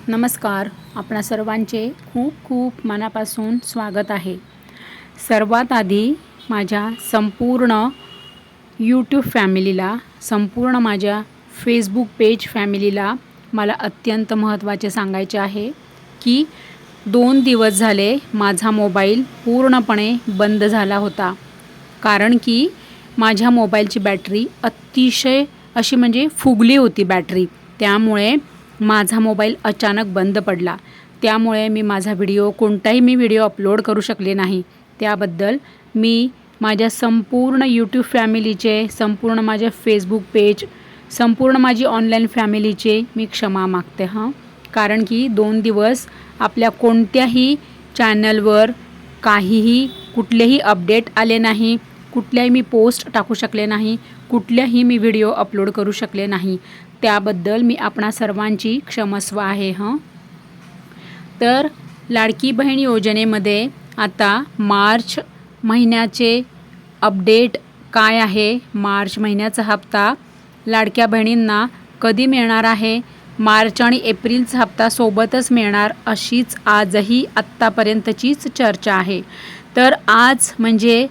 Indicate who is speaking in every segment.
Speaker 1: नमस्कार. आपणा सर्वांचे खूप खूप मनापासून स्वागत आहे. सर्वात आधी माझ्या संपूर्ण यूट्यूब फॅमिलीला, संपूर्ण माझ्या फेसबुक पेज फॅमिलीला मला अत्यंत महत्त्वाचे सांगायचे आहे की 2 दिवस झाले माझा मोबाईल पूर्णपणे बंद झाला होता. कारण की माझ्या मोबाईलची बॅटरी अतिशय अशी म्हणजे फुगली होती बॅटरी. त्यामुळे माझा मोबाईल अचानक बंद पडला. त्यामुळे मी माझा कोणताही व्हिडिओ अपलोड करू शकले नाही. त्याबद्दल मी माझ्या संपूर्ण यूट्यूब फॅमिलीचे, संपूर्ण माझ्या फेसबुक पेज, संपूर्ण माझी ऑनलाईन फॅमिलीचे मी क्षमा मागते कारण की 2 दिवस आपल्या कोणत्याही चॅनलवर काहीही कुठलेही अपडेट आले नाही, कुठल्याही मी पोस्ट टाकू शकले नाही, कुठल्याही मी व्हिडिओ अपलोड करू शकले नाही. त्याबद्दल मी आपणा सर्वांची क्षमस्व आहे तर लाडकी बहीण योजनेमध्ये आता मार्च महिन्याचे अपडेट काय आहे, मार्च महिन्याचा हप्ता लाडक्या बहिणींना कधी मिळणार आहे, मार्च आणि एप्रिलचा हप्ता सोबतच मिळणार अशीच आजही आत्तापर्यंतचीच चर्चा आहे. तर आज म्हणजे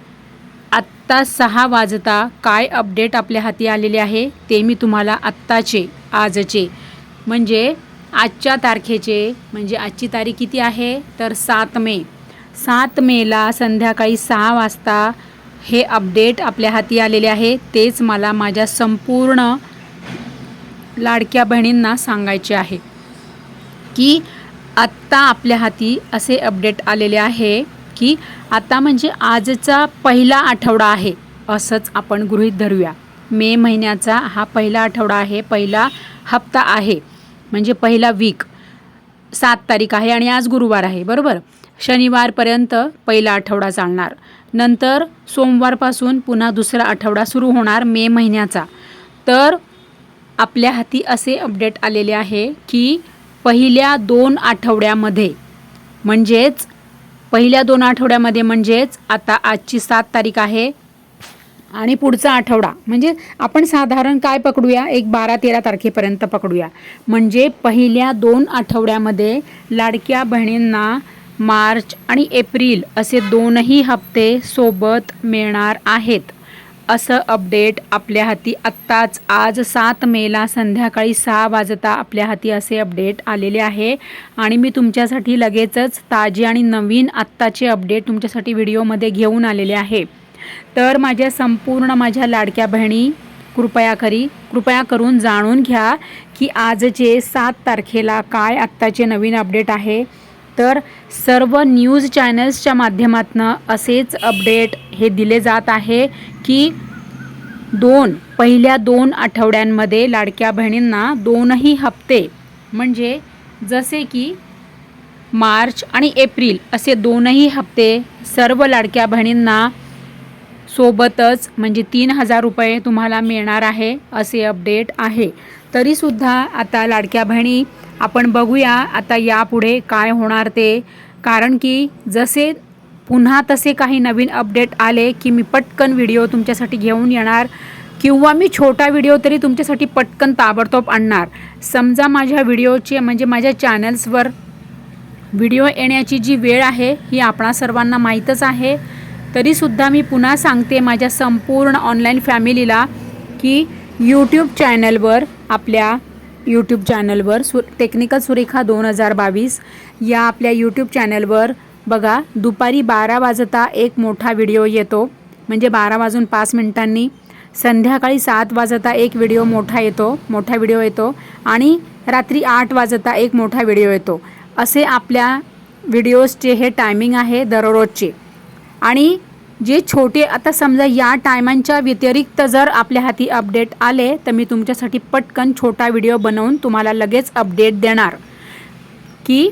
Speaker 1: आत्ता 6 वाजता काय अपडेट आपल्या हाती आलेले आहे ते मी तुम्हाला आजचे म्हणजे आजच्या तारखेचे, म्हणजे आजची तारीख किती आहे तर 7 मे. 7 मेला संध्याकाळी 6 वाजता हे अपडेट आपल्या हाती आलेले आहे. तेच मला माझ्या संपूर्ण लाडक्या बहिणींना सांगायचे आहे की आत्ता आपल्या हाती असे अपडेट आलेले आहे की आता म्हणजे आजचा पहिला आठवडा आहे असंच आपण गृहीत धरूया. मे महिन्याचा हा पहिला आठवडा आहे, पहिला हप्ता आहे, म्हणजे पहिला वीक. 7 तारीख आहे आणि आज गुरुवार आहे, बरोबर. शनिवारपर्यंत पहिला आठवडा चालणार. नंतर सोमवारपासून पुन्हा दुसरा आठवडा सुरू होणार मे महिन्याचा. तर आपल्या हाती असे अपडेट आलेले आहे की पहिल्या 2 आठवड्यामध्ये म्हणजेच आता आजची 7 तारीख आहे आणि पुढचा आठवडा म्हणजे आपण साधारण काय पकडूया, एक 12-13 तारखेपर्यंत पकडूया. म्हणजे पहिल्या 2 आठवड्यामध्ये लाडक्या बहिणींना मार्च आणि एप्रिल असे 2ही हप्ते सोबत मिळणार आहेत. असं अपडेट आपल्या हाती आत्ताच आज 7 मेला संध्याकाळी 6 वाजता आपल्या हाती असे अपडेट आलेले आहे. आणि मी तुमच्यासाठी लगेचच ताजे आणि नवीन आत्ताचे अपडेट तुमच्यासाठी व्हिडिओमध्ये घेऊन आलेले आहे. तर माझ्या लाडक्या बहिणी कृपया करून जाणून घ्या की आजचे 7 तारखेला काय आत्ताचे नवीन अपडेट आहे. तर सर्व न्यूज चॅनल्सच्या माध्यमातून असेच अपडेट हे दिले जात आहे की पहिल्या 2 आठवड्यांमध्ये लाडक्या बहिणींना 2ही हप्ते म्हणजे जसे की मार्च आणि एप्रिल असे 2ही हप्ते सर्व लाडक्या बहिणींना सोबतच म्हणजे 3000 रुपये तुम्हाला मिळणार आहे असे अपडेट आहे. तरीसुद्धा आता लाडक्या बहिणी आपण बघूया आता यापुढे काय होणार ते. कारण की जसे पुन्हा तसे काही नवीन अपडेट आले की मी पटकन व्हिडिओ तुमच्यासाठी घेऊन येणार किंवा मी छोटा व्हिडिओ तरी तुमच्यासाठी पटकन ताबडतोब आणणार. समजा माझ्या व्हिडिओची म्हणजे माझ्या चॅनल्सवर व्हिडिओ येण्याची जी वेळ आहे ही आपणा सर्वांना माहीतच आहे. तरीसुद्धा मी पुन्हा सांगते माझ्या संपूर्ण ऑनलाईन फॅमिलीला की आपल्या यूट्यूब चॅनलवर टेक्निकल सुरेखा 2022 या आपल्या यूट्यूब चॅनलवर बघा दुपारी 12 वाजता एक मोठा व्हिडिओ येतो, म्हणजे 12:05 संध्याकाळी 7 वाजता एक मोठा व्हिडिओ येतो आणि रात्री 8 वाजता एक मोठा व्हिडिओ येतो. असे आपल्या व्हिडिओजचे हे टायमिंग आहे दररोजचे. आणि जे छोटे आता समजा या टायमांच्या व्यतिरिक्त जर आपल्या हाती अपडेट आले तर मी तुमच्यासाठी पटकन छोटा व्हिडिओ बनवून तुम्हाला लगेच अपडेट देणार की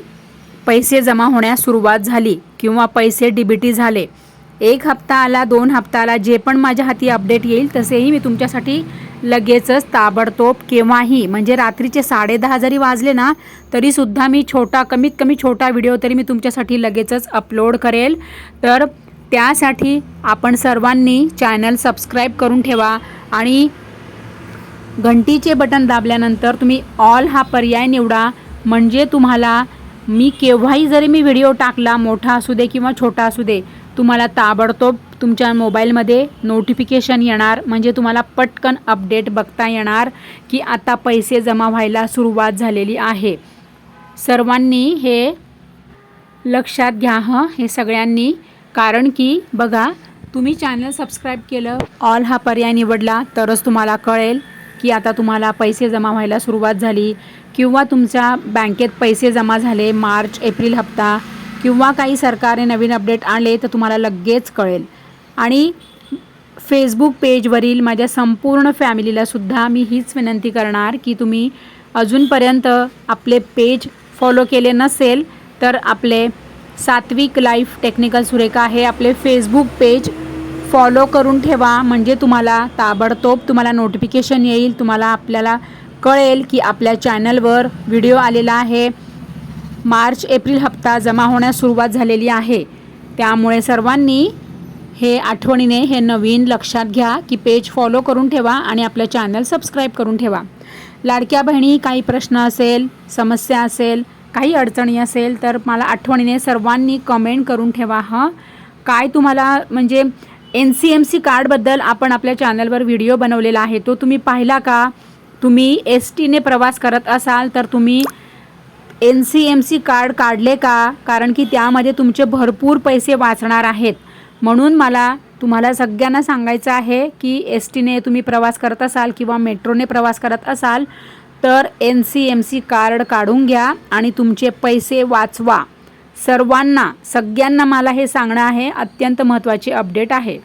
Speaker 1: पैसे जमा होण्यास सुरुवात झाली किंवा पैसे DBT झाले. 1 हप्ता आला, 2 हप्ता आला, जे पण माझ्या हाती अपडेट येईल तसेही मी तुमच्यासाठी लगेचच ताबडतोब केव्हाही म्हणजे रात्रीचे 10:30 जरी वाजले ना तरीसुद्धा मी कमीत कमी छोटा व्हिडिओ तरी मी तुमच्यासाठी लगेचच अपलोड करेल. तर त्यासाठी आपण सर्वांनी चॅनल सबस्क्राईब करून ठेवा आणि घंटीचे बटन दाबल्यानंतर तुम्ही ऑल हा पर्याय निवडा म्हणजे तुम्हाला मी केव्हाही जरी मी व्हिडिओ टाकला, मोठा असू दे किंवा छोटा असू दे, तुम्हाला ताबडतोब तुमच्या मोबाईलमध्ये नोटिफिकेशन येणार. म्हणजे तुम्हाला पटकन अपडेट बघता येणार की आता पैसे जमा व्हायला सुरुवात झालेली आहे. सर्वांनी हे लक्षात घ्या हे सगळ्यांनी. कारण की बघा, तुम्ही चॅनल सबस्क्राईब केलं, ऑल हा पर्याय निवडला तरच तुम्हाला कळेल की आता तुम्हाला पैसे जमा व्हायला सुरुवात झाली, किंवा तुमच्या बँकेत पैसे जमा झाले मार्च एप्रिल हप्ता, किंवा काही सरकारने नवीन अपडेट आणले तर तुम्हाला लगेच कळेल. आणि फेसबुक पेजवरील माझ्या संपूर्ण फॅमिलीलासुद्धा मी हीच विनंती करणार की तुम्ही अजूनपर्यंत आपले पेज फॉलो केले नसेल तर आपले सात्विक लाईफ टेक्निकल सुरेखा हे आपले फेसबुक पेज फॉलो करून ठेवा. म्हणजे तुम्हाला ताबडतोब तुम्हाला नोटिफिकेशन येईल, तुम्हाला आपल्याला कळेल की आपल्या चॅनलवर व्हिडिओ आलेला आहे, मार्च एप्रिल हप्ता जमा होण्यास सुरुवात झालेली आहे. त्यामुळे सर्वांनी हे आठवणीने हे नवीन लक्षात घ्या की पेज फॉलो करून ठेवा आणि आपलं चॅनल सबस्क्राईब करून ठेवा. लाडक्या बहिणी, काही प्रश्न असेल, समस्या असेल, काही अडचणी असेल तर मला आठवणीने सर्वांनी कमेंट करून ठेवा. काय तुम्हाला म्हणजे NCMC कार्डबद्दल आपण आपल्या चॅनलवर व्हिडिओ बनवलेला आहे, तो तुम्ही पाहिला का? तुम्ही STने प्रवास करत असाल तर तुम्ही NCMC कार्ड काढले का? कारण की त्यामध्ये तुमचे भरपूर पैसे वाचणार आहेत. म्हणून मला तुम्हाला सगळ्यांना सांगायचं आहे की STने तुम्ही प्रवास करत असाल किंवा मेट्रोने प्रवास करत असाल तर NCMC कार्ड काढून घ्या आणि तुमचे पैसे वाचवा. सर्वांना, सगळ्यांना मला हे सांगणं आहे, अत्यंत महत्त्वाची अपडेट आहे.